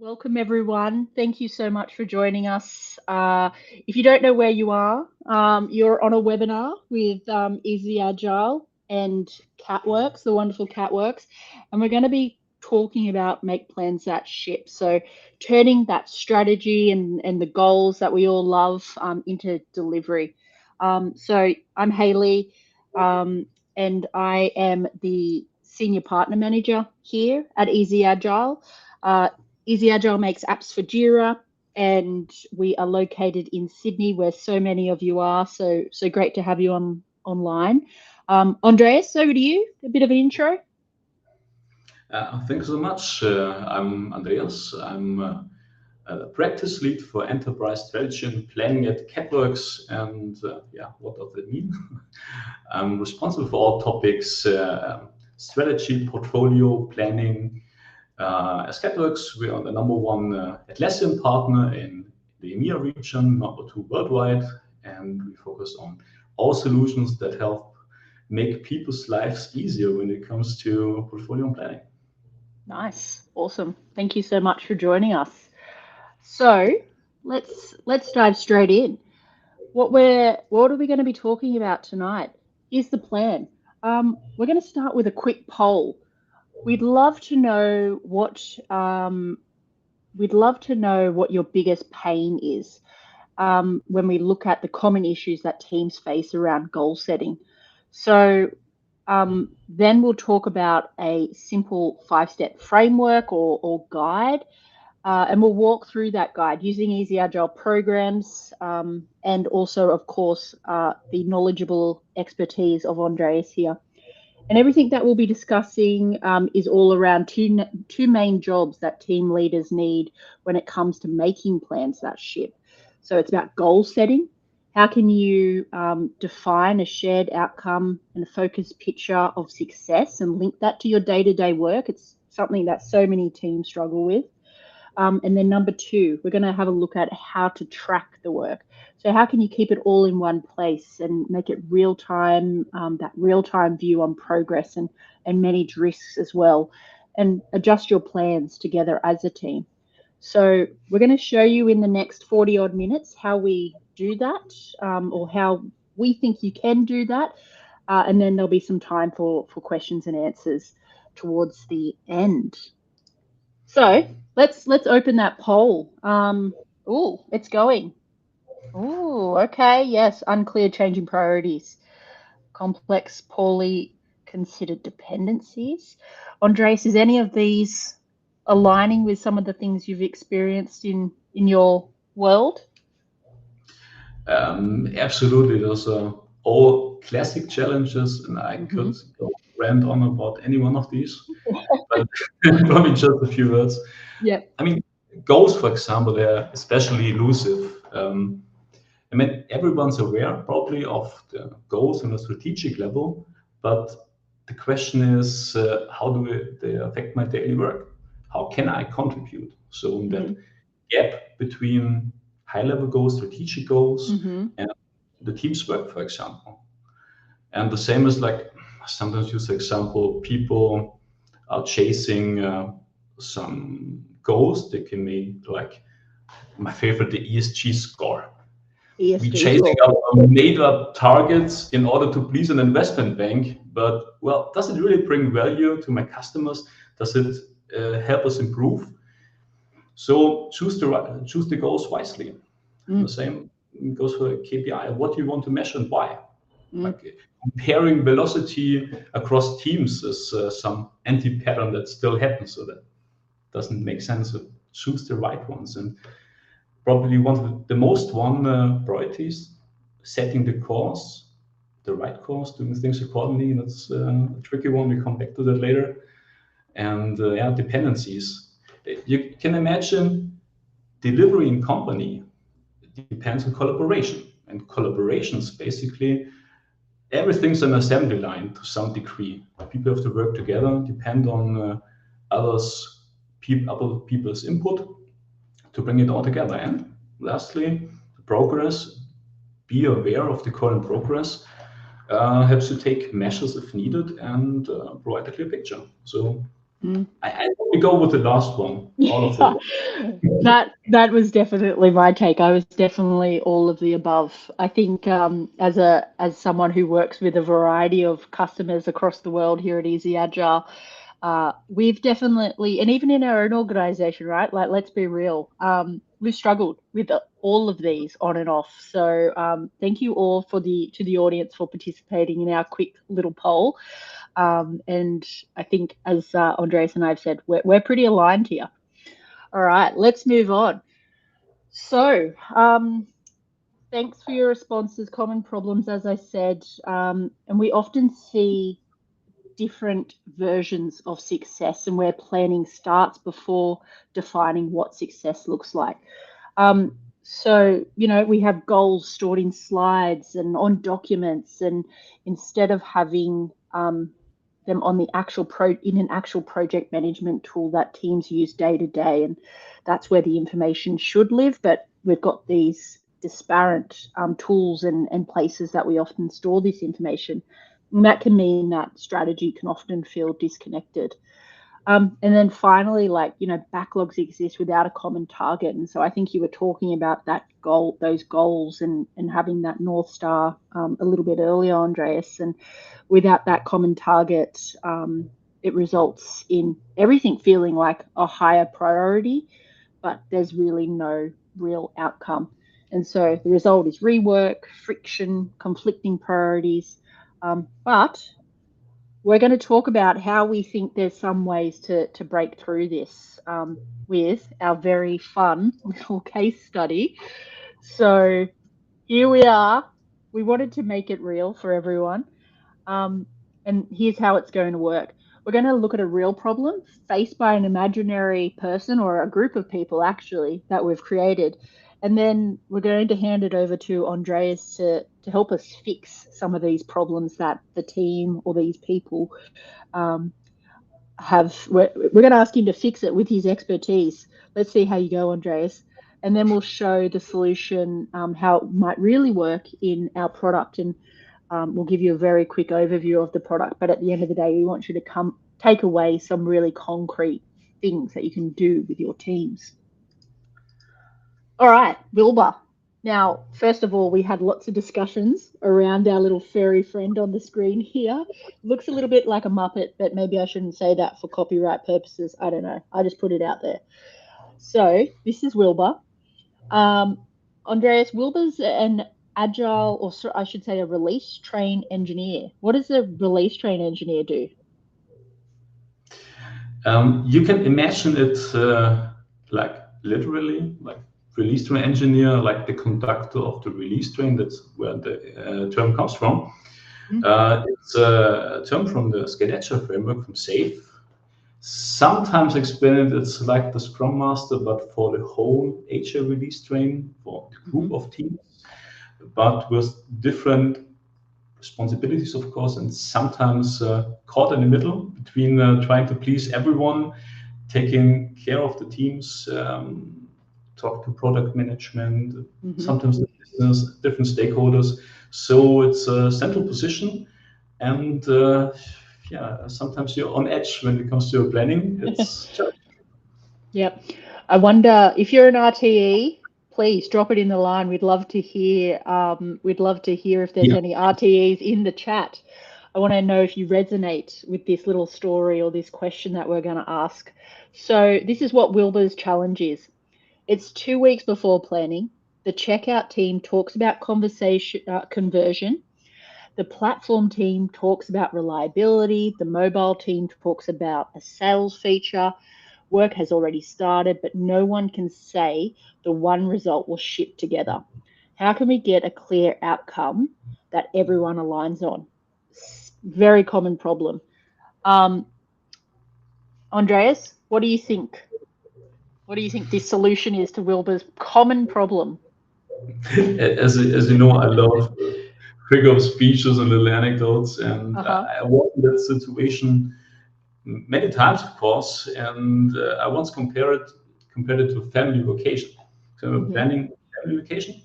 Welcome, everyone. Thank you so much for joining us. If you don't know where you are, you're on a webinar with Easy Agile and catworkx, the wonderful catworkx, and we're going to be talking about make plans that ship. So turning that strategy and the goals that we all love into delivery. So I'm Hayley, and I am the Senior Partner Manager here at Easy Agile. Easy Agile makes apps for Jira, and we are located in Sydney, where so many of you are. So great to have you online. Andreas, over to you. A bit of an intro. Thank you so much. I'm Andreas. I'm a practice lead for enterprise strategy and planning at catworkx. And what does that mean? I'm responsible for all topics: strategy, portfolio, planning. As catworkx, we are the #1 Atlassian partner in the EMEA region, #2 worldwide, and we focus on all solutions that help make people's lives easier when it comes to portfolio and planning. Nice, awesome. Thank you so much for joining us. So let's dive straight in. What are we going to be talking about tonight? Here's the plan. We're going to start with a quick poll. We'd love to know what your biggest pain is when we look at the common issues that teams face around goal setting. So then we'll talk about a simple 5-step framework or guide, and we'll walk through that guide using Easy Agile Programs, and also, of course, the knowledgeable expertise of Andreas here. And everything that we'll be discussing is all around two main jobs that team leaders need when it comes to making plans that ship. So it's about goal setting. How can you define a shared outcome and a focused picture of success and link that to your day-to-day work? It's something that so many teams struggle with. And then number 2, we're going to have a look at how to track the work. So how can you keep it all in one place and make it real time, that real-time view on progress and manage risks as well, and adjust your plans together as a team. So we're going to show you in the next 40 odd minutes how we do that, or how we think you can do that. And then there'll be some time for questions and answers towards the end. So let's open that poll. Oh, it's going. Oh, okay. Yes, unclear changing priorities, complex, poorly considered dependencies. Andreas, is any of these aligning with some of the things you've experienced in your world? Absolutely. Those are all classic challenges, and I could go rant on about any one of these, but probably just a few words. Yeah. I mean, goals, for example, they're especially elusive. I mean, everyone's aware probably of the goals on a strategic level, but the question is, how do they affect my daily work? How can I contribute? So that gap between high-level goals, strategic goals, and the team's work, for example. And the same is like, sometimes use the example, people are chasing some goals. They can make, like, my favorite, the ESG score. ESG We're chasing up made-up targets in order to please an investment bank, but, well, does it really bring value to my customers? Does it help us improve? So choose the goals wisely. The same goes for KPI. What do you want to measure and why? Like comparing velocity across teams is some anti-pattern that still happens, so that doesn't make sense. So choose the right ones. And probably one of the most priorities, setting the course, the right course, doing things accordingly. That's a tricky one. We come back to that later. And dependencies. You can imagine delivery in company depends on collaboration. And collaborations, basically, everything's an assembly line to some degree. People have to work together, depend on other people's input to bring it all together. And lastly, the progress, be aware of the current progress, helps you take measures if needed and provide a clear picture. So I probably go with the last one. All of the That was definitely my take. I was definitely all of the above. I think as someone who works with a variety of customers across the world here at Easy Agile, we've definitely, and even in our own organization, right? Like, let's be real, we've struggled with all of these on and off. So thank you all to the audience for participating in our quick little poll. And I think, as Andreas and I have said, we're pretty aligned here. All right, let's move on. So thanks for your responses. Common problems, as I said, and we often see different versions of success, and where planning starts before defining what success looks like. So, we have goals stored in slides and on documents, and instead of having them on the in an actual project management tool that teams use day to day, and that's where the information should live. But we've got these disparate tools and places that we often store this information. And that can mean that strategy can often feel disconnected. And then finally, backlogs exist without a common target. And so I think you were talking about those goals and having that North Star a little bit earlier, Andreas. And without that common target, it results in everything feeling like a higher priority, but there's really no real outcome. And so the result is rework, friction, conflicting priorities. But we're going to talk about how we think there's some ways to break through this with our very fun little case study. So here we are. We wanted to make it real for everyone. And here's how it's going to work. We're going to look at a real problem faced by an imaginary person, or a group of people actually, that we've created. And then we're going to hand it over to Andreas to help us fix some of these problems that the team or these people have. We're going to ask him to fix it with his expertise. Let's see how you go, Andreas. And then we'll show the solution, how it might really work in our product. And we'll give you a very quick overview of the product. But at the end of the day, we want you to take away some really concrete things that you can do with your teams. All right, Wilbur. Now, first of all, we had lots of discussions around our little furry friend on the screen here. Looks a little bit like a Muppet, but maybe I shouldn't say that for copyright purposes. I don't know. I just put it out there. So this is Wilbur. Andreas, Wilbur's an agile, or I should say a release train engineer. What does a release train engineer do? You can imagine it like literally, like release train engineer, like the conductor of the release train. That's where the term comes from. It's a term from the Agile framework, from SAFe. Sometimes explained it's like the Scrum Master, but for the whole Agile release train, for the group of teams, but with different responsibilities, of course, and sometimes caught in the middle between trying to please everyone, taking care of the teams, talk to product management, sometimes the business, different stakeholders. So it's a central position, and sometimes you're on edge when it comes to your planning. It's challenging. Yep. I wonder if you're an RTE, please drop it in the line. We'd love to hear. We'd love to hear if there's any RTEs in the chat. I want to know if you resonate with this little story or this question that we're going to ask. So this is what Wilbur's challenge is. It's 2 weeks before planning. The checkout team talks about conversion. The platform team talks about reliability. The mobile team talks about a sales feature. Work has already started, but no one can say the one result will ship together. How can we get a clear outcome that everyone aligns on? Very common problem. Andreas, what do you think? What do you think the solution is to Wilbur's common problem? As you know, I love figure of speeches and little anecdotes, and I was in that situation many times, of course, and I once compared it to a family vacation. So planning a family vacation.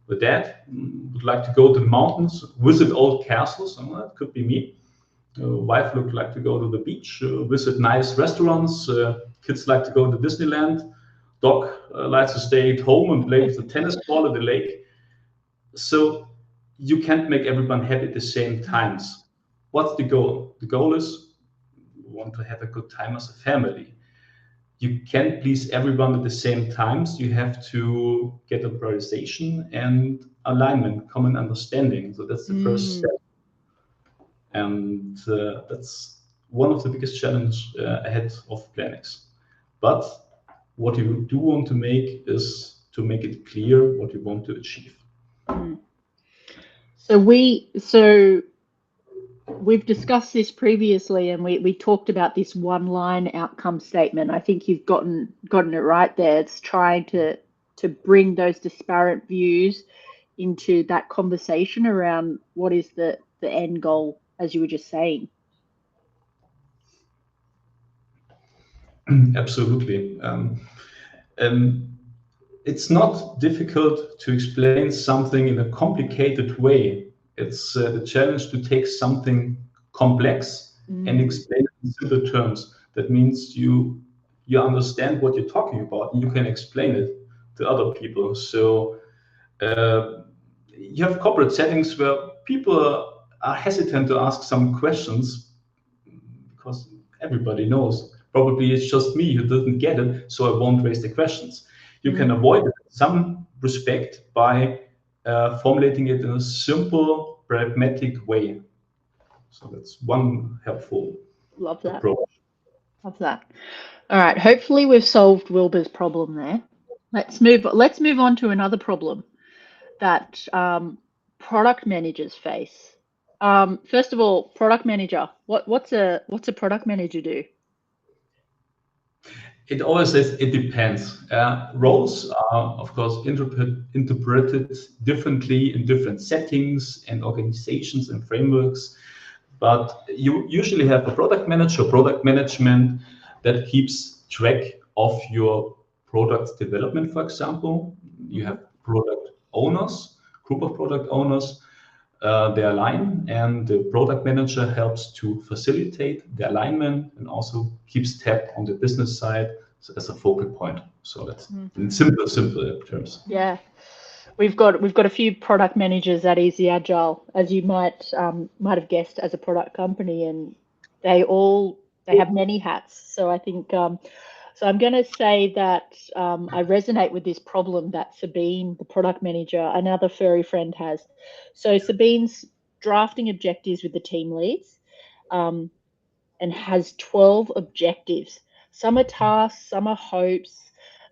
The dad would like to go to the mountains, visit old castles, and that could be me. Wife look like to go to the beach, visit nice restaurants. Kids like to go to Disneyland. Dog likes to stay at home and play with the tennis ball at the lake. So you can't make everyone happy at the same times. What's the goal? The goal is you want to have a good time as a family. You can't please everyone at the same times. You have to get a prioritization and alignment, common understanding. So that's the first step. And that's one of the biggest challenges ahead of PlanX. But what you do want to make is to make it clear what you want to achieve. So we've discussed this previously, and we talked about this one-line outcome statement. I think you've gotten it right there. It's trying to bring those disparate views into that conversation around what is the end goal, as you were just saying. Absolutely. It's not difficult to explain something in a complicated way. It's the challenge to take something complex and explain it in simple terms. That means you understand what you're talking about and you can explain it to other people. So you have corporate settings where people are hesitant to ask some questions because everybody knows. Probably it's just me who didn't get it, so I won't raise the questions. You can avoid it in some respect by formulating it in a simple, pragmatic way. So that's one helpful approach. Love that. All right. Hopefully we've solved Wilbur's problem there. Let's move on to another problem that product managers face. First of all, product manager. What's a product manager do? It always says it depends. Roles are, of course, interpreted differently in different settings and organizations and frameworks. But you usually have a product manager, product management that keeps track of your product development, for example. You have product owners, group of product owners. They align, and the product manager helps to facilitate the alignment and also keeps tab on the business side as a focal point. So that's in simple terms. Yeah, we've got a few product managers at Easy Agile, as you might have guessed, as a product company, and they have many hats. So I think so I'm going to say that I resonate with this problem that Sabine, the product manager, another furry friend, has. So Sabine's drafting objectives with the team leads and has 12 objectives. Some are tasks, some are hopes,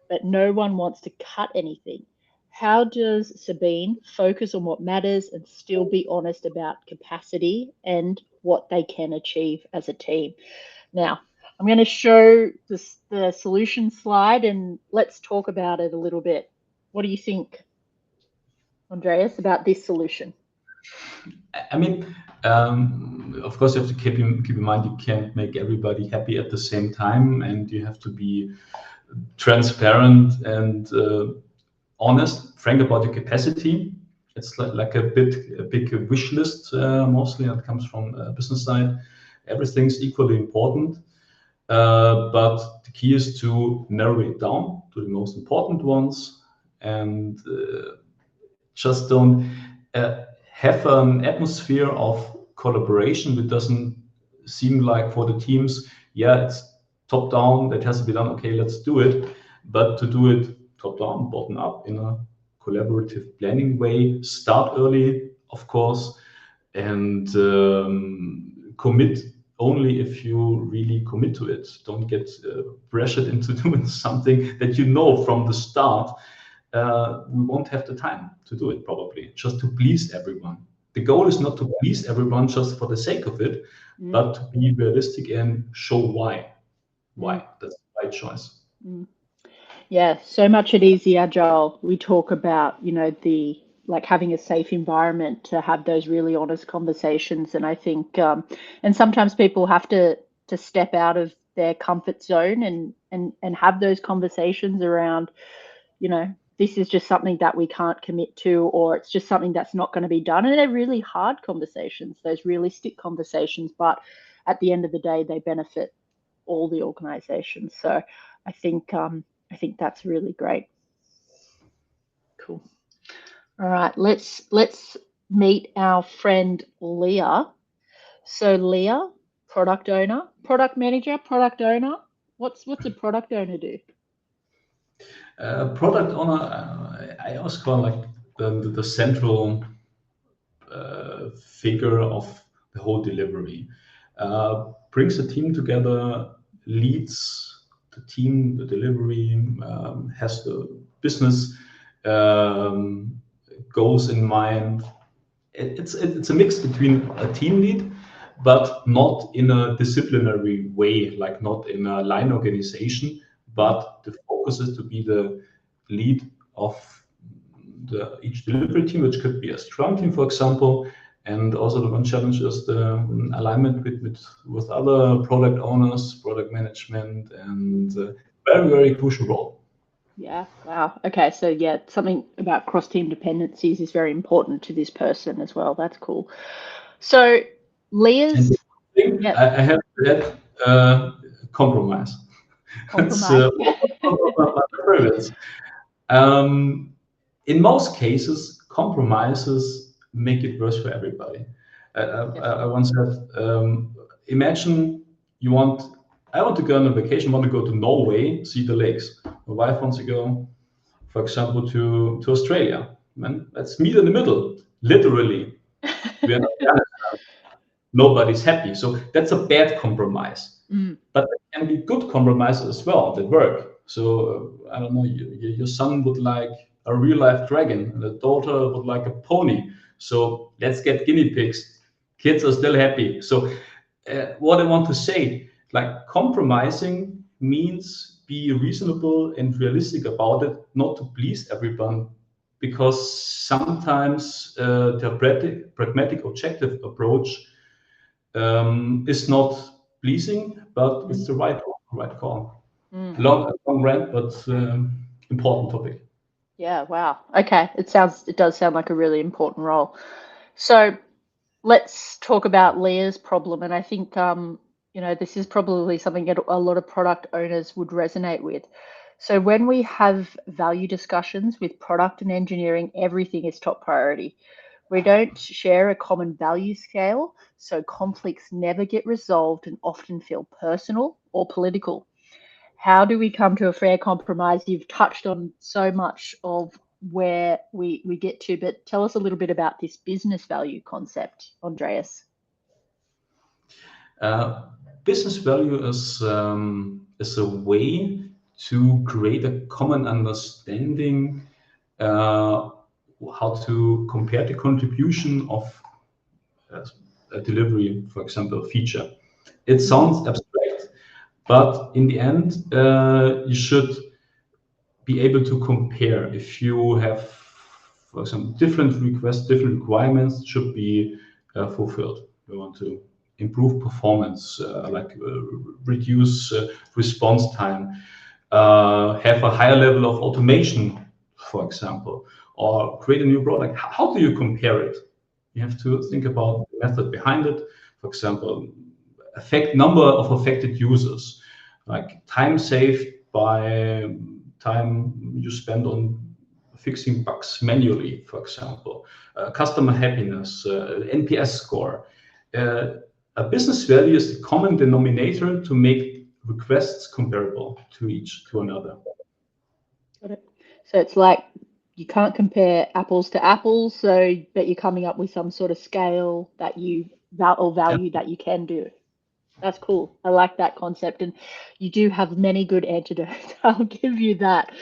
but no one wants to cut anything. How does Sabine focus on what matters and still be honest about capacity and what they can achieve as a team? Now, I'm going to show the solution slide and let's talk about it a little bit. What do you think, Andreas, about this solution? I mean, of course, you have to keep in mind you can't make everybody happy at the same time, and you have to be transparent and honest, frank about your capacity. It's like a big wish list mostly that comes from business side. Everything's equally important, but the key is to narrow it down to the most important ones and just don't have an atmosphere of collaboration that doesn't seem like for the teams, yeah, it's top down, that has to be done, okay, let's do it. But to do it top down, bottom up in a collaborative planning way, start early, of course, and commit only if you really commit to it. Don't get pressured into doing something that you know from the start we won't have the time to do it, probably, just to please everyone. The goal is not to please everyone just for the sake of it, but to be realistic and show why. That's the right choice. Yeah, so much at Easy Agile, we talk about, like having a safe environment to have those really honest conversations. And I think, and sometimes people have to step out of their comfort zone and have those conversations around, this is just something that we can't commit to, or it's just something that's not going to be done. And they're really hard conversations, those realistic conversations, but at the end of the day, they benefit all the organizations. So I think that's really great. Cool. All right, let's meet our friend Leah. So Leah, product owner, product manager, product owner. What's a product owner do? Product owner, I always call like the central figure of the whole delivery. Brings the team together, leads the team, the delivery, has the business goals in mind. It's a mix between a team lead, but not in a disciplinary way, like not in a line organization, but the focus is to be the lead of each delivery team, which could be a Scrum team, for example. And also the one challenge is the alignment with other product owners, product management, and very, very crucial role. Yeah, wow. Okay, so yeah, something about cross-team dependencies is very important to this person as well. That's cool. So Leah's... I have to add compromise. Compromise. That's in most cases, compromises make it worse for everybody. I once said, imagine I want to go on a vacation, want to go to Norway, see the lakes. My wife wants to go, for example, to Australia. Man, let's meet in the middle, literally. We are not nobody's happy. So that's a bad compromise. But there can be good compromises as well that work. So I don't know, your son would like a real life dragon, and the daughter would like a pony. So let's get guinea pigs. Kids are still happy. So what I want to say, like compromising means be reasonable and realistic about it, not to please everyone, because sometimes the pragmatic objective approach is not pleasing, but it's the right call. Long rant, but important topic. Yeah, wow. Okay, it does sound like a really important role. So let's talk about Leah's problem, and I think this is probably something that a lot of product owners would resonate with. So when we have value discussions with product and engineering, everything is top priority. We don't share a common value scale, so conflicts never get resolved and often feel personal or political. How do we come to a fair compromise? You've touched on so much of where we get to, but tell us a little bit about this business value concept, Andreas. Business value is a way to create a common understanding how to compare the contribution of a delivery, for example, a feature. It sounds abstract, but in the end, you should be able to compare. If you have, for example, different requests, different requirements should be fulfilled. We want to improve performance, reduce response time, have a higher level of automation, for example, or create a new product. How do you compare it? You have to think about the method behind it. For example, number of affected users, like time saved by time you spend on fixing bugs manually, for example, customer happiness, NPS score. A business value is the common denominator to make requests comparable to another. Got it. So it's like you can't compare apples to apples, but you're coming up with some sort of scale that value that you can do. That's cool. I like that concept, and you do have many good antidotes. I'll give you that.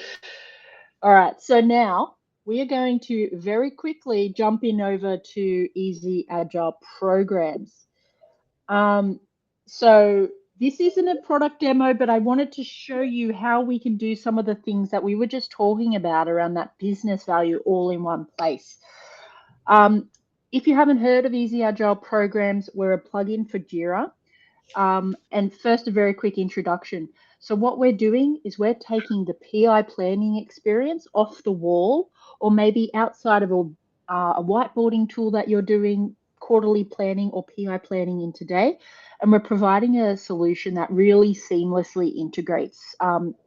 All right, so now we are going to very quickly jump in over to Easy Agile Programs. So this isn't a product demo, but I wanted to show you how we can do some of the things that we were just talking about around that business value all in one place. If you haven't heard of Easy Agile Programs, we're a plugin for Jira. And first, a very quick introduction. So what we're doing is we're taking the PI planning experience off the wall, or maybe outside of a whiteboarding tool that you're doing quarterly planning or PI planning in today, and we're providing a solution that really seamlessly integrates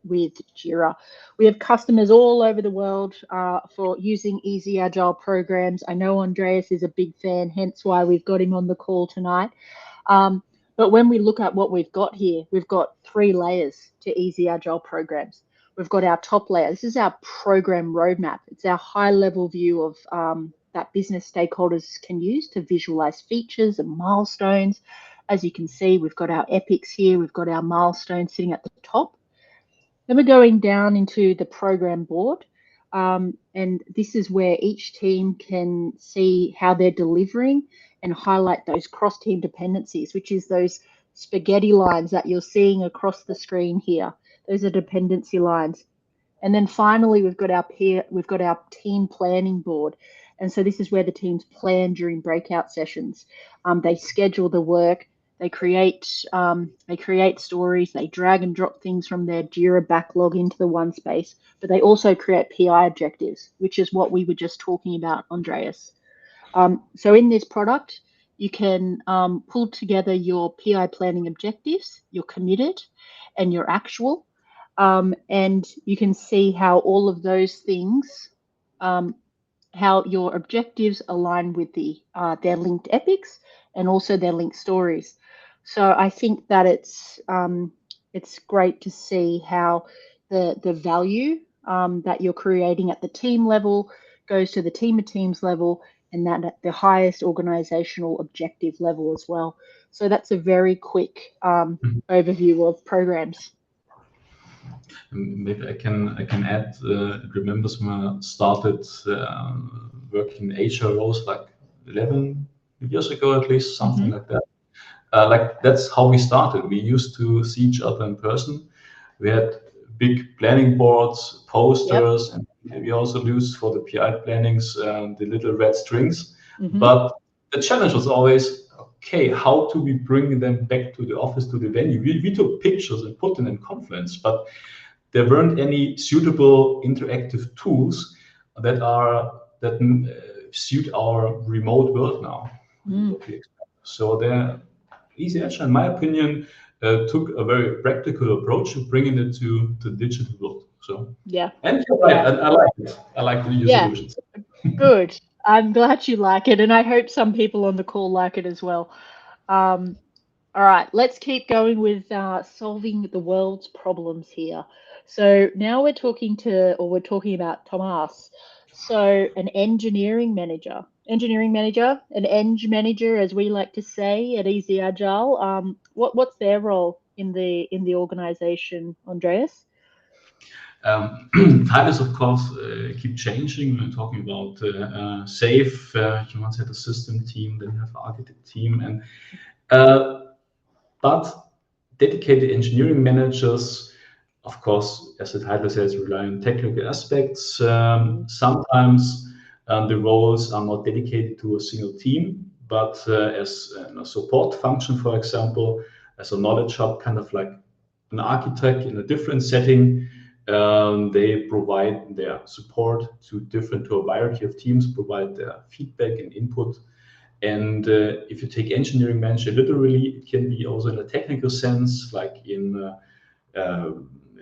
with Jira. We have customers all over the world for using easy agile programs. I know Andreas is a big fan, hence why we've got him on the call tonight. But when we look at what we've got here, we've got 3 layers to easy agile programs. We've got our top layer. This is our program roadmap. It's our high level view of that business stakeholders can use to visualize features and milestones. As you can see, we've got our epics here. We've got our milestones sitting at the top. Then we're going down into the program board. And this is where each team can see how they're delivering and highlight those cross-team dependencies, which is those spaghetti lines that you're seeing across the screen here. Those are dependency lines. And then finally, we've got our team planning board. And so this is where the teams plan during breakout sessions. They schedule the work. They create stories. They drag and drop things from their Jira backlog into the one space. But they also create PI objectives, which is what we were just talking about, Andreas. So in this product, you can pull together your PI planning objectives, your committed, and your actual. And you can see how all of those things, how your objectives align with their linked epics and also their linked stories. So I think that it's great to see how the value that you're creating at the team level goes to the team of teams level, and that at the highest organizational objective level as well. So that's a very quick overview of programs. Maybe I can add. Remembers when I started working in Agile roles like 11 years ago, at least, something like that. Like that's how we started. We used to see each other in person. We had big planning boards, posters, and we also used for the PI plannings the little red strings. But the challenge was always, okay, how do we bring them back to the office, to the venue? We took pictures and put them in Confluence, but there weren't any suitable interactive tools that suit our remote world now. So the Easy Agile, in my opinion, took a very practical approach of bringing it to the digital world. So and you're right, I like it. I like the new solutions. Good. I'm glad you like it, and I hope some people on the call like it as well. All right, let's keep going with solving the world's problems here. So now we're talking about Thomas. So an engineering manager, an eng manager, as we like to say at Easy Agile. What's their role in the organization, Andreas? Titles, of course, keep changing. We're talking about SAFE. You once had a system team, then you have an architect team, and but dedicated engineering managers, of course, as the title says, rely on technical aspects. Sometimes the roles are not dedicated to a single team, but as a support function, for example, as a knowledge hub, kind of like an architect in a different setting. They provide their support to a variety of teams, provide their feedback and input. And if you take engineering manager literally, it can be also in a technical sense, like in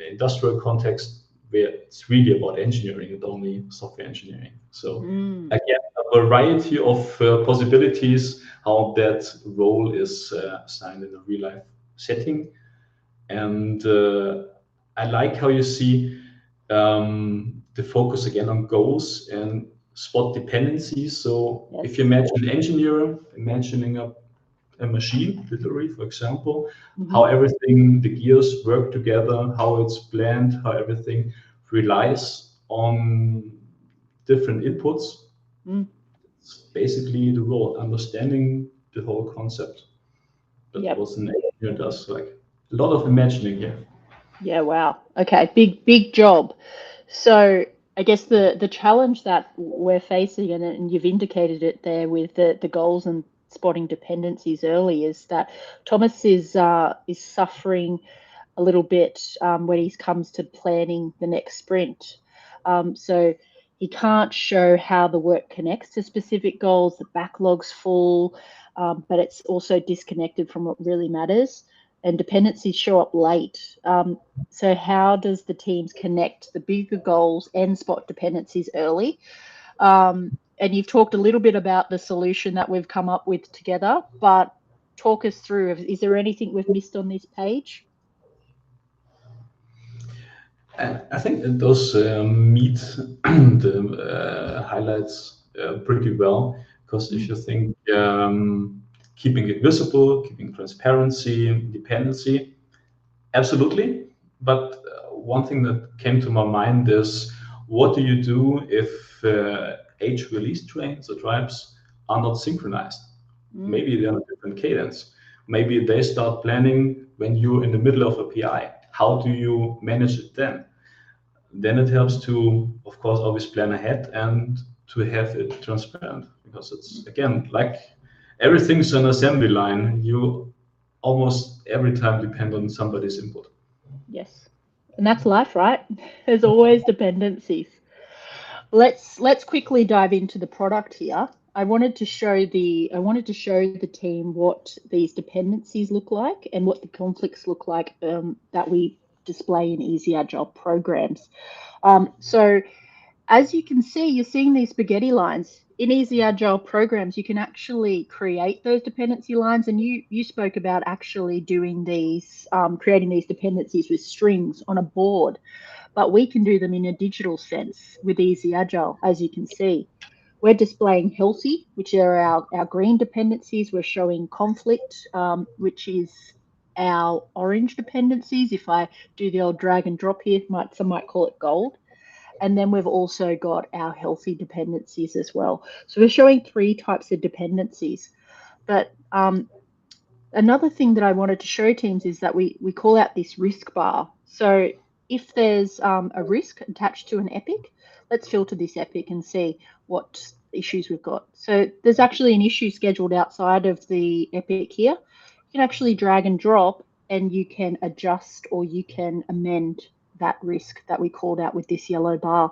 industrial context, where it's really about engineering and only software engineering. So again, a variety of possibilities how that role is assigned in a real life setting. And I like how you see the focus again on goals and spot dependencies. So if you imagine an engineer imagining a machine, literally, for example, how everything, the gears work together, how it's planned, how everything relies on different inputs. It's basically the role, understanding the whole concept. That was an engineer does, like a lot of imagining here. Yeah, wow. Okay, big job. So I guess the challenge that we're facing, and you've indicated it there with the goals and spotting dependencies early is that Thomas is suffering a little bit when he comes to planning the next sprint. So he can't show how the work connects to specific goals, the backlog's full, but it's also disconnected from what really matters. And dependencies show up late. So how does the teams connect the bigger goals and spot dependencies early? And you've talked a little bit about the solution that we've come up with together, but talk us through, is there anything we've missed on this page? I think that those meet the highlights pretty well, because if you think keeping it visible, keeping transparency, dependency, absolutely. But one thing that came to my mind is, what do you do if age release trains or tribes are not synchronized? Maybe they're on a different cadence. Maybe they start planning when you're in the middle of a PI. How do you manage it then? Then it helps to, of course, always plan ahead and to have it transparent, because it's, again, like everything's an assembly line. You almost every time depend on somebody's input. Yes. And that's life, right? There's always dependencies. Let's quickly dive into the product here. I wanted to show the team what these dependencies look like and what the conflicts look like that we display in Easy Agile Programs. So as you can see, you're seeing these spaghetti lines. In Easy Agile Programs, you can actually create those dependency lines, and you spoke about actually doing these, creating these dependencies with strings on a board, but we can do them in a digital sense with Easy Agile, as you can see. We're displaying healthy, which are our green dependencies. We're showing conflict, which is our orange dependencies. If I do the old drag and drop here, some might call it gold. And then we've also got our healthy dependencies as well. So we're showing 3 types of dependencies. But another thing that I wanted to show teams is that we call out this risk bar. So if there's a risk attached to an epic, let's filter this epic and see what issues we've got. So there's actually an issue scheduled outside of the epic here. You can actually drag and drop, and you can adjust or you can amend that risk that we called out with this yellow bar.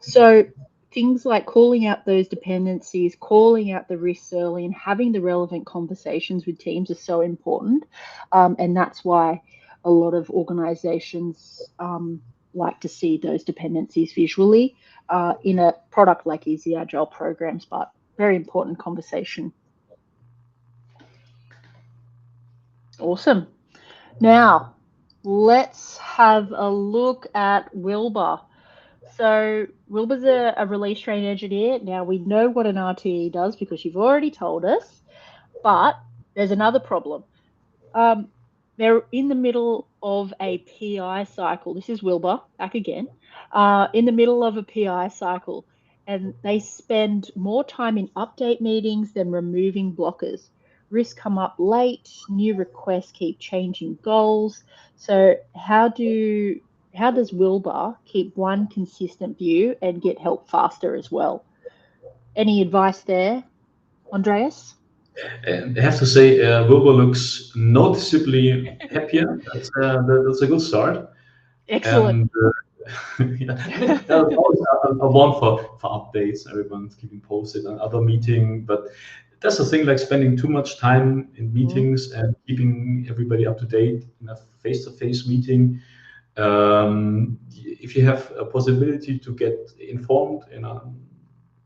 So things like calling out those dependencies, calling out the risks early, and having the relevant conversations with teams is so important. And that's why a lot of organizations like to see those dependencies visually in a product like Easy Agile Programs, but very important conversation. Awesome. Now, let's have a look at Wilbur. So Wilbur's a release train engineer. Now, we know what an RTE does because you've already told us, but there's another problem. They're in the middle of a PI cycle. This is Wilbur, back again, in the middle of a PI cycle, and they spend more time in update meetings than removing blockers. Risks come up late, new requests keep changing goals. So how does Wilbur keep one consistent view and get help faster as well? Any advice there, Andreas? And I have to say, Wilbur looks noticeably happier. That's a good start. Excellent. And yeah, there's always a want for updates. Everyone's keeping posted on other meeting, but that's the thing, like spending too much time in meetings and keeping everybody up to date in a face-to-face meeting. If you have a possibility to get informed in a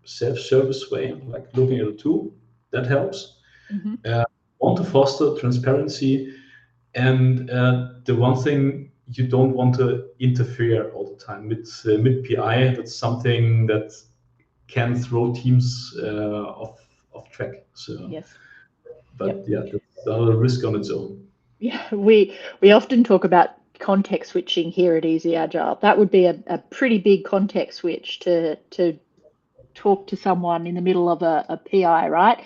self-service way, like looking at a tool, that helps. Want to foster transparency, and the one thing, you don't want to interfere all the time mid PI. That's something that can throw teams off track. So Yes. But yeah, that's a risk on its own. Yeah, we often talk about context switching here at Easy Agile. That would be a pretty big context switch to talk to someone in the middle of a PI, right?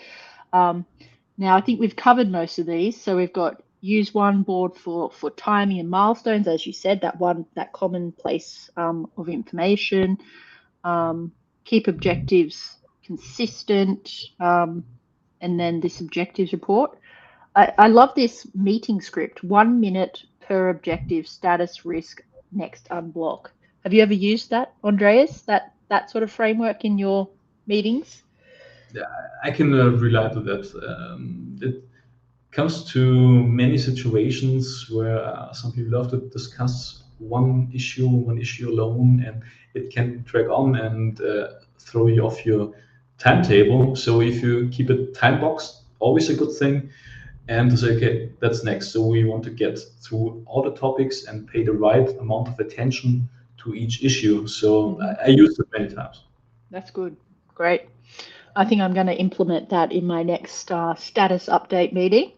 Now, I think we've covered most of these. So we've got use one board for timing and milestones, as you said, that common place of information. Keep objectives consistent. and then this objectives report. I love this meeting script, 1 minute per objective, status, risk, next unblock. Have you ever used that, Andreas, that sort of framework in your meetings? Yeah, I can relate to that. It comes to many situations where some people love to discuss one issue alone, and it can drag on and throw you off your timetable. So if you keep it time boxed, always a good thing. And to say, okay, that's next. So we want to get through all the topics and pay the right amount of attention to each issue. So I use it many times. That's good. Great. I think I'm going to implement that in my next status update meeting.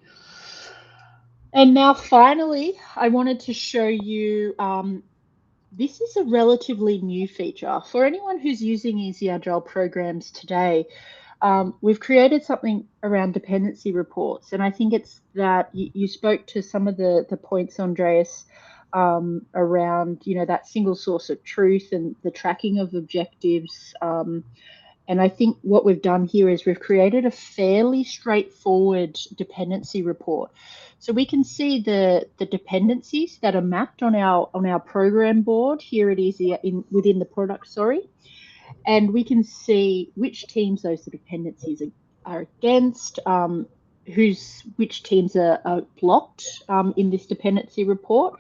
And now finally, I wanted to show you, this is a relatively new feature. For anyone who's using Easy Agile programs today, we've created something around dependency reports. And I think it's that you spoke to some of the points, Andreas, around, that single source of truth and the tracking of objectives. And I think what we've done here is we've created a fairly straightforward dependency report. So we can see the dependencies that are mapped on our program board. Here it is within the product, and we can see which teams those dependencies are against, which teams are blocked in this dependency report.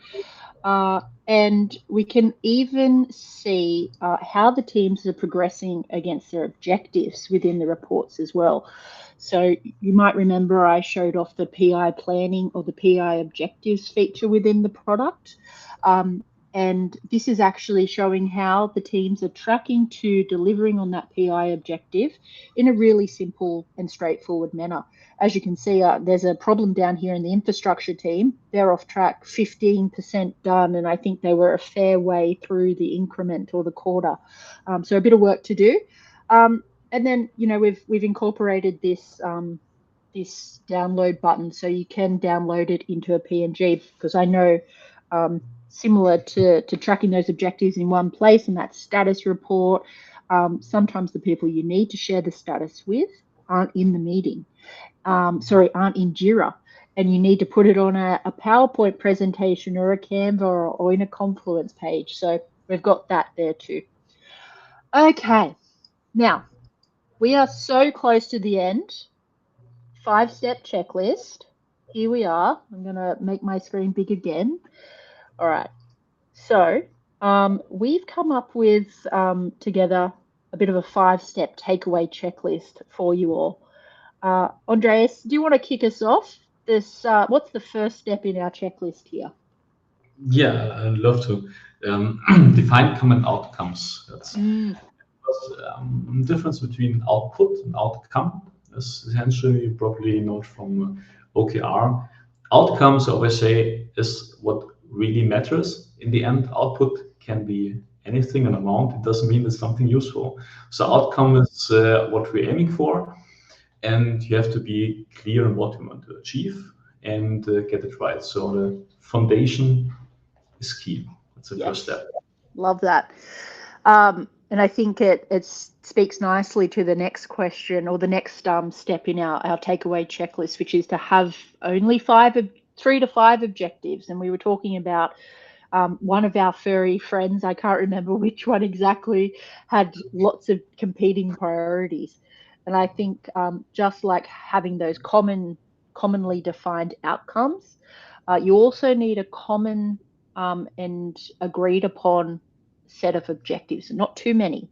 And we can even see how the teams are progressing against their objectives within the reports as well. So you might remember I showed off the PI planning or the PI objectives feature within the product. And this is actually showing how the teams are tracking to delivering on that PI objective in a really simple and straightforward manner. As you can see, there's a problem down here in the infrastructure team. They're off track, 15% done, and I think they were a fair way through the increment or the quarter. So a bit of work to do. And then, we've incorporated this this download button, so you can download it into a PNG, because I know similar to tracking those objectives in one place, and that status report, sometimes the people you need to share the status with aren't in the meeting, aren't in Jira, and you need to put it on a PowerPoint presentation or a Canva or in a Confluence page. So we've got that there too. Okay, now we are so close to the end. 5-step checklist. Here we are. I'm going to make my screen big again. All right. So we've come up with together a bit of a 5-step takeaway checklist for you all. Andreas, do you want to kick us off? What's the first step in our checklist here? Yeah, I'd love to. Define common outcomes. That's the difference between output and outcome. Is essentially, you probably know from OKR. Outcomes, I always say, is what really matters. In the end, output can be anything, an amount. It doesn't mean it's something useful. So outcome is what we're aiming for, and you have to be clear on what you want to achieve and get it right. So the foundation is key. That's the first step. Love that. And I think it speaks nicely to the next question, or the next step in our takeaway checklist, which is to have only 3 to 5 objectives. And we were talking about one of our furry friends, I can't remember which one exactly, had lots of competing priorities. And I think just like having those commonly defined outcomes, you also need a common and agreed upon set of objectives, not too many.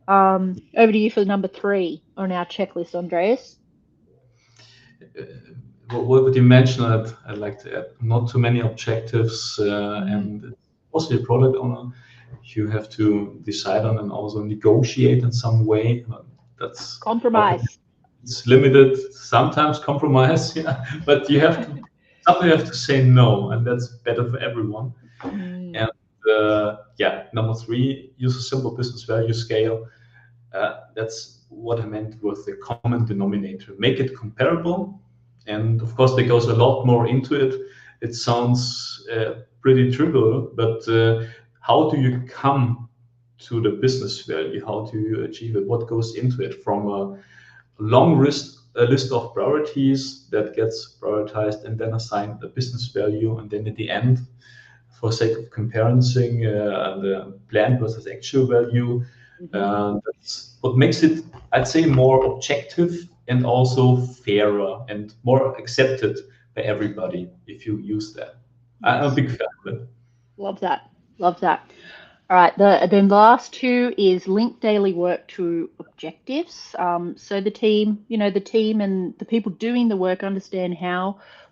Over to you for number 3 on our checklist, Andreas. What you mentioned, I'd like to add, not too many objectives, and also a product owner, you have to decide on and also negotiate in some way. That's compromise. Okay. It's limited, sometimes compromise, yeah, but you have to say no, and that's better for everyone. And number 3, use a simple business value scale. That's what I meant with the common denominator. Make it comparable. And of course, there goes a lot more into it. It sounds pretty trivial, but how do you come to the business value? How do you achieve it? What goes into it from a long a list of priorities that gets prioritized and then assigned the business value. And then at the end, for sake of comparing the planned versus actual value, that's what makes it, I'd say, more objective and also fairer and more accepted by everybody if you use that. I'm a big fan of it. Love that. Love that. All right. Then the last two is link daily work to objectives. So the team and the people doing the work understand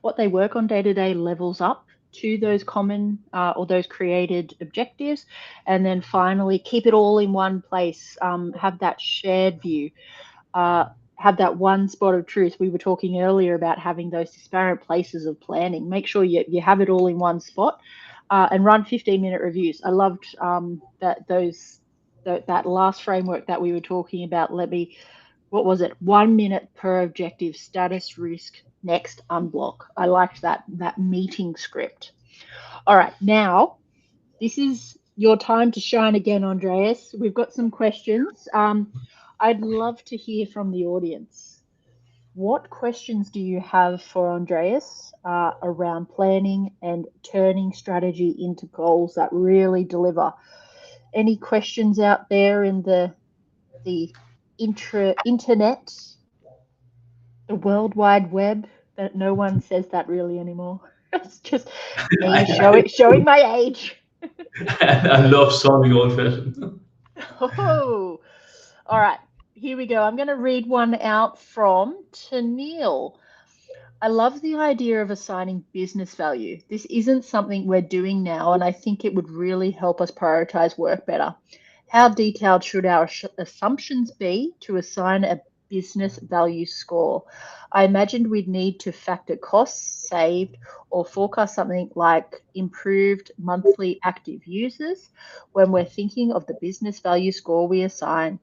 what they work on day to day levels up to those common or those created objectives. And then finally, keep it all in one place. Have that shared view. Have that one spot of truth. We were talking earlier about having those disparate places of planning. Make sure you have it all in one spot. And run 15-minute reviews. I loved that last framework that we were talking about. What was it? 1 minute per objective, status, risk, next, unblock. I liked that meeting script. All right, now this is your time to shine again, Andreas. We've got some questions. I'd love to hear from the audience. What questions do you have for Andreas around planning and turning strategy into goals that really deliver? Any questions out there in the internet, the World Wide Web? That no one says that really anymore. It's just me showing my age. I love sounding old-fashioned. Oh, all right. Here we go. I'm going to read one out from Tennille. I love the idea of assigning business value. This isn't something we're doing now, and I think it would really help us prioritize work better. How detailed should our assumptions be to assign a business value score? I imagined we'd need to factor costs saved or forecast something like improved monthly active users when we're thinking of the business value score we assign.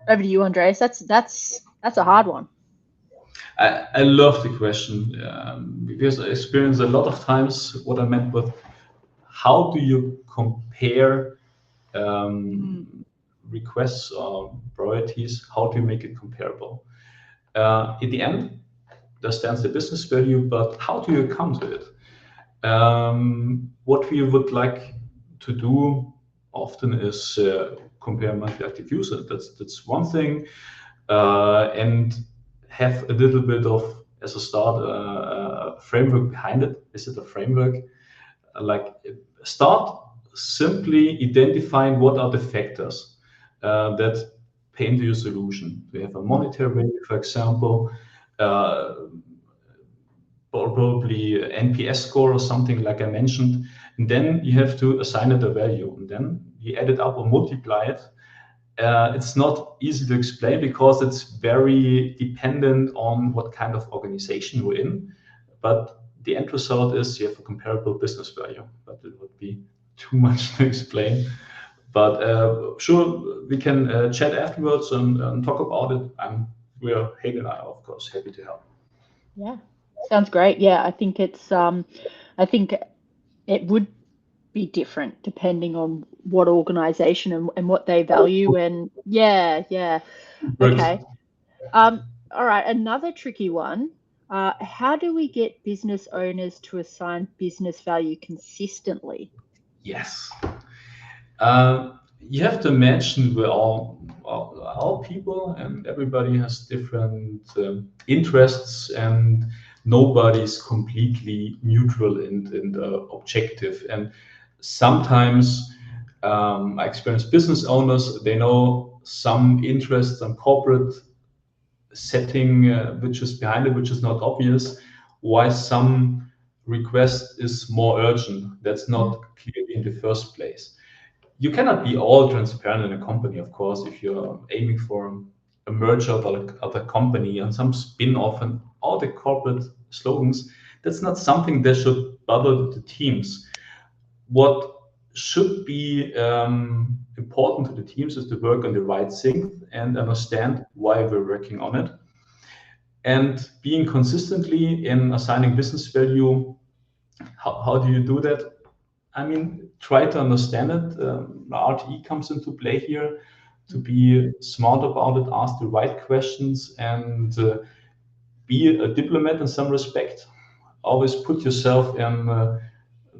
Over to you, Andreas. That's a hard one. I love the question because I experience a lot of times what I meant with how do you compare requests or priorities? How do you make it comparable? In the end, there stands the business value, but how do you come to it? What we would like to do often is compare monthly active user. That's one thing, and have a little bit of, as a start, framework behind it. Is it a framework? Start simply identifying what are the factors that pay into your solution. We have a monetary value, for example, probably NPS score or something like I mentioned, and then you have to assign it a value, and then you add it up or multiply it. It's not easy to explain because it's very dependent on what kind of organization you're in, but the end result is you have a comparable business value, but it would be too much to explain. But sure, we can chat afterwards and talk about it. Hayley and I are, of course, happy to help. Yeah, sounds great. Yeah, I think I think it would be different depending on what organization and what they value. And yeah. Okay. All right. Another tricky one. How do we get business owners to assign business value consistently? Yes. You have to mention we're all people and everybody has different interests and nobody's completely neutral and objective. And sometimes I experience business owners, they know some interests, some corporate setting which is behind it, which is not obvious, why some request is more urgent. That's not clear in the first place. You cannot be all transparent in a company, of course, if you're aiming for a merger of a company and some spin-off and all the corporate slogans. That's not something that should bother the teams. What should be important to the teams is to work on the right thing and understand why we're working on it. And being consistently in assigning business value, how do you do that? I mean, try to understand it. RTE comes into play here to be smart about it, ask the right questions, and be a diplomat in some respect. Always put yourself in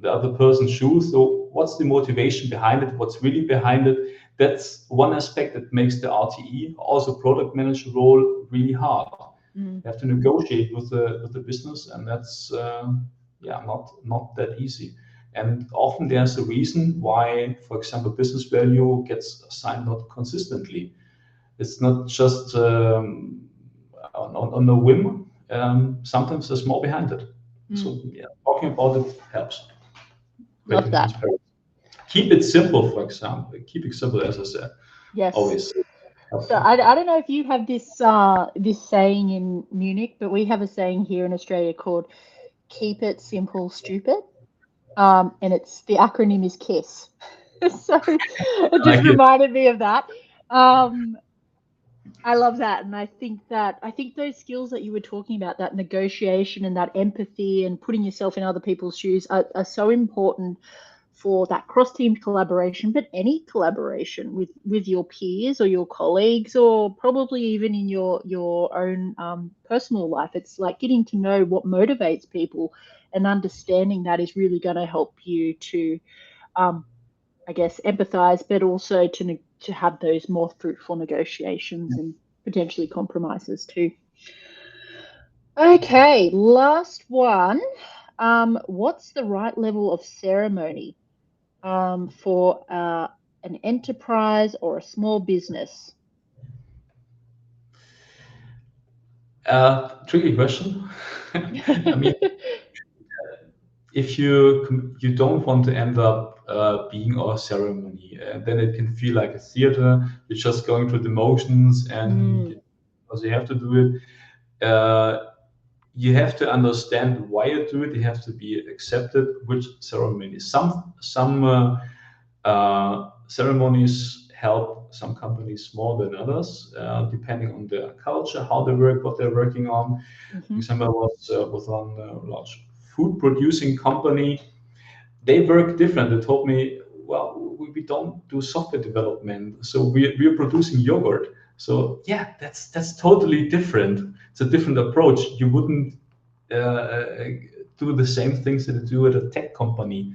the other person's shoes. So what's the motivation behind it? What's really behind it? That's one aspect that makes the RTE, also product manager role, really hard. You have to negotiate with the business, and that's not that easy. And often there's a reason why, for example, business value gets assigned not consistently. It's not just on a whim. Sometimes there's more behind it. So talking about it helps. Love that. Keep it simple, for example. Keep it simple, as I said. Yes. Always. So I don't know if you have this this saying in Munich, but we have a saying here in Australia called "Keep it simple, stupid," and it's the acronym is KISS. So it just reminded me of that. I love that, and I think those skills that you were talking about, that negotiation and that empathy and putting yourself in other people's shoes, are so important for that cross-team collaboration, but any collaboration with your peers or your colleagues, or probably even in your own personal life. It's like getting to know what motivates people, and understanding that is really going to help you to, I guess, empathize, but also to have those more fruitful negotiations and potentially compromises too. Okay, last one. What's the right level of ceremony for an enterprise or a small business? Tricky question. I mean, if you don't want to end up being a ceremony, then it can feel like a theater. You're just going through the motions, and because you have to do it, you have to understand why you do it. You have to be accepted. Which ceremonies? Some ceremonies help some companies more than others, depending on their culture, how they work, what they're working on. For example, I was on a large food producing company. They work different. They told me, well, we don't do software development, so we're producing yogurt. So yeah, that's totally different. It's a different approach. You wouldn't do the same things that you do at a tech company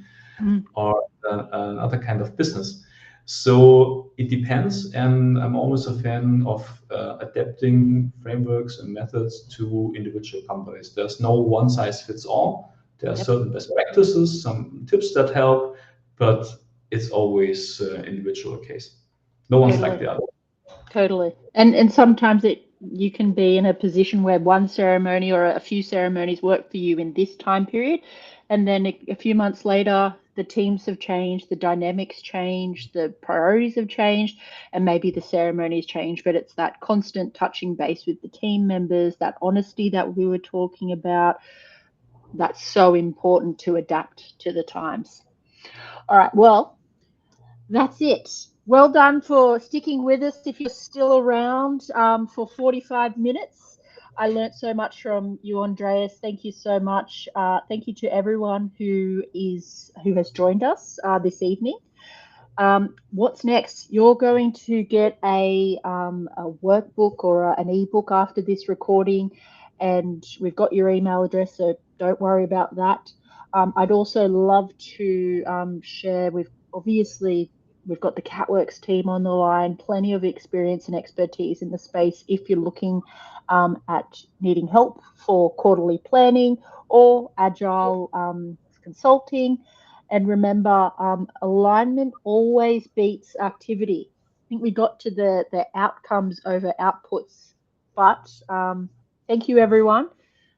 or another kind of business. So it depends, and I'm always a fan of adapting frameworks and methods to individual companies. There's no one size fits all. There are certain best practices, some tips that help, but it's always individual case. No one's like the other. Totally. And sometimes you can be in a position where one ceremony or a few ceremonies work for you in this time period, and then a few months later, the teams have changed, the dynamics changed, the priorities have changed, and maybe the ceremonies change. But it's that constant touching base with the team members, that honesty that we were talking about, that's so important to adapt to the times. All right, well, that's it. Well done for sticking with us. If you're still around for 45 minutes, I learned so much from you, Andreas. Thank you so much. Thank you to everyone who has joined us this evening. What's next? You're going to get a workbook or an ebook after this recording, and we've got your email address, so don't worry about that. I'd also love to share with, obviously, we've got the catworkx team on the line, plenty of experience and expertise in the space if you're looking at needing help for quarterly planning or agile consulting. And remember, alignment always beats activity. I think we got to the outcomes over outputs. But thank you, everyone.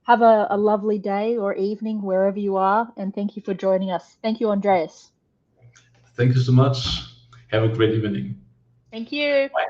Have a lovely day or evening wherever you are. And thank you for joining us. Thank you, Andreas. Thank you so much. Have a great evening. Thank you. Bye.